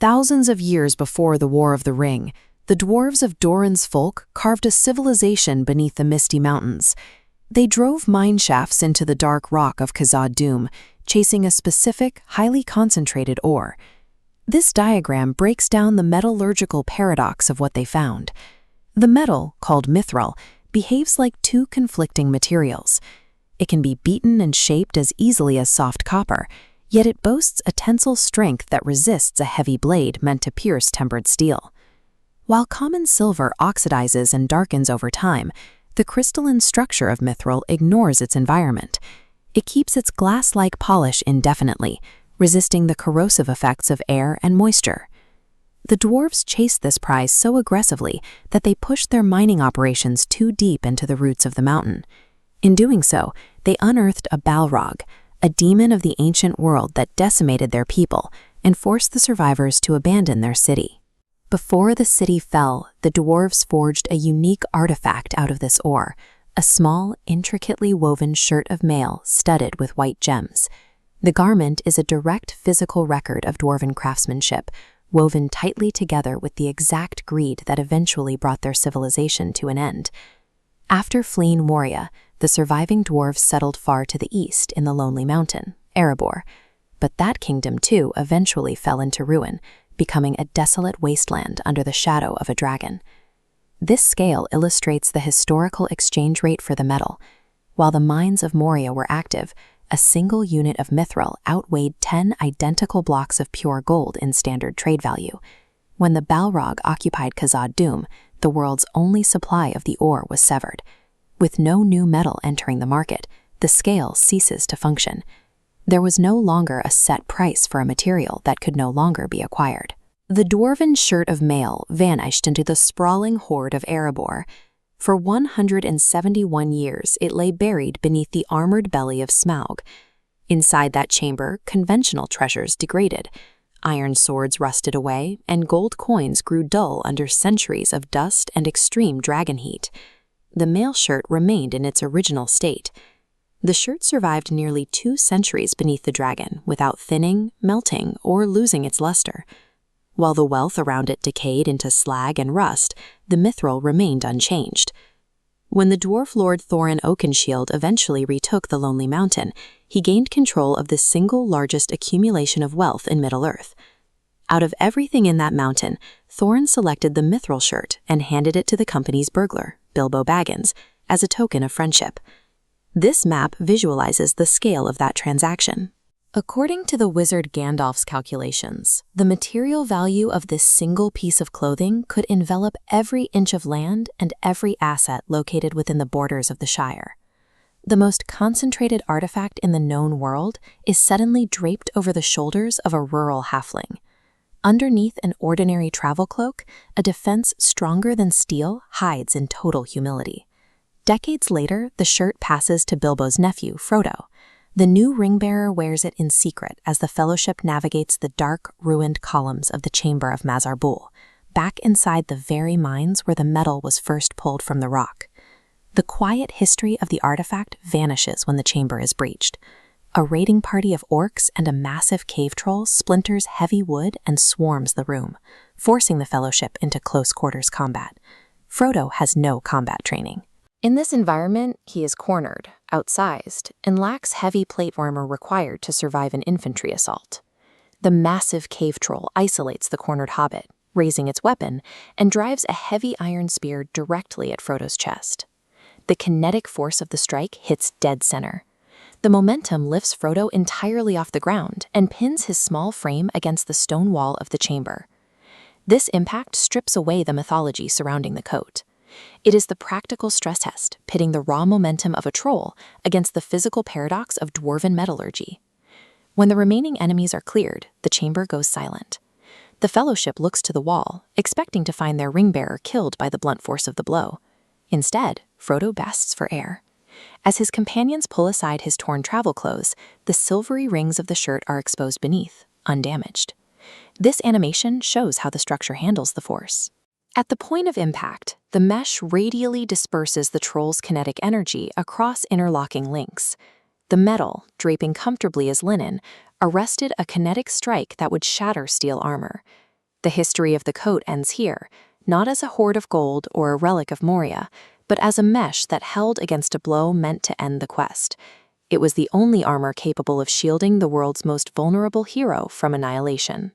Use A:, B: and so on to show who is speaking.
A: Thousands of years before the War of the Ring, the dwarves of Doran's folk carved a civilization beneath the misty mountains. They drove mine shafts into the dark rock of Khazad-dûm, chasing a specific, highly concentrated ore. This diagram breaks down the metallurgical paradox of what they found. The metal, called mithril, behaves like two conflicting materials. It can be beaten and shaped as easily as soft copper, yet it boasts a tensile strength that resists a heavy blade meant to pierce tempered steel. While common silver oxidizes and darkens over time, the crystalline structure of mithril ignores its environment. It keeps its glass-like polish indefinitely, resisting the corrosive effects of air and moisture. The dwarves chased this prize so aggressively that they pushed their mining operations too deep into the roots of the mountain. In doing so, they unearthed a Balrog, a demon of the ancient world that decimated their people and forced the survivors to abandon their city. Before the city fell, the dwarves forged a unique artifact out of this ore, a small, intricately woven shirt of mail studded with white gems. The garment is a direct physical record of dwarven craftsmanship, woven tightly together with the exact greed that eventually brought their civilization to an end. After fleeing Moria, the surviving dwarves settled far to the east in the lonely mountain, Erebor. But that kingdom, too, eventually fell into ruin, becoming a desolate wasteland under the shadow of a dragon. This scale illustrates the historical exchange rate for the metal. While the mines of Moria were active, a single unit of mithril outweighed 10 identical blocks of pure gold in standard trade value. When the Balrog occupied Khazad-dûm, the world's only supply of the ore was severed. With no new metal entering the market, the scale ceases to function. There was no longer a set price for a material that could no longer be acquired. The dwarven shirt of mail vanished into the sprawling horde of Erebor. For 171 years, it lay buried beneath the armored belly of Smaug. Inside that chamber, conventional treasures degraded. Iron swords rusted away, and gold coins grew dull under centuries of dust and extreme dragon heat. The mail shirt remained in its original state. The shirt survived nearly 2 centuries beneath the dragon without thinning, melting, or losing its luster. While the wealth around it decayed into slag and rust, the mithril remained unchanged. When the dwarf lord Thorin Oakenshield eventually retook the Lonely Mountain, he gained control of the single largest accumulation of wealth in Middle-earth. Out of everything in that mountain, Thorin selected the mithril shirt and handed it to the company's burglar, Bilbo Baggins, as a token of friendship. This map visualizes the scale of that transaction. According to the wizard Gandalf's calculations, the material value of this single piece of clothing could envelop every inch of land and every asset located within the borders of the Shire. The most concentrated artifact in the known world is suddenly draped over the shoulders of a rural halfling. Underneath an ordinary travel cloak, a defense stronger than steel hides in total humility. Decades later, the shirt passes to Bilbo's nephew, Frodo. The new ring-bearer wears it in secret as the Fellowship navigates the dark, ruined columns of the Chamber of Mazarbul, back inside the very mines where the metal was first pulled from the rock. The quiet history of the artifact vanishes when the chamber is breached. A raiding party of orcs and a massive cave troll splinters heavy wood and swarms the room, forcing the Fellowship into close-quarters combat. Frodo has no combat training. In this environment, he is cornered, outsized, and lacks heavy plate armor required to survive an infantry assault. The massive cave troll isolates the cornered hobbit, raising its weapon, and drives a heavy iron spear directly at Frodo's chest. The kinetic force of the strike hits dead center. The momentum lifts Frodo entirely off the ground and pins his small frame against the stone wall of the chamber. This impact strips away the mythology surrounding the coat. It is the practical stress test, pitting the raw momentum of a troll against the physical paradox of dwarven metallurgy. When the remaining enemies are cleared, the chamber goes silent. The Fellowship looks to the wall, expecting to find their ring-bearer killed by the blunt force of the blow. Instead, Frodo gasps for air. As his companions pull aside his torn travel clothes, the silvery rings of the shirt are exposed beneath, undamaged. This animation shows how the structure handles the force. At the point of impact, the mesh radially disperses the troll's kinetic energy across interlocking links. The metal, draping comfortably as linen, arrested a kinetic strike that would shatter steel armor. The history of the coat ends here, not as a hoard of gold or a relic of Moria, but as a mesh that held against a blow meant to end the quest. It was the only armor capable of shielding the world's most vulnerable hero from annihilation.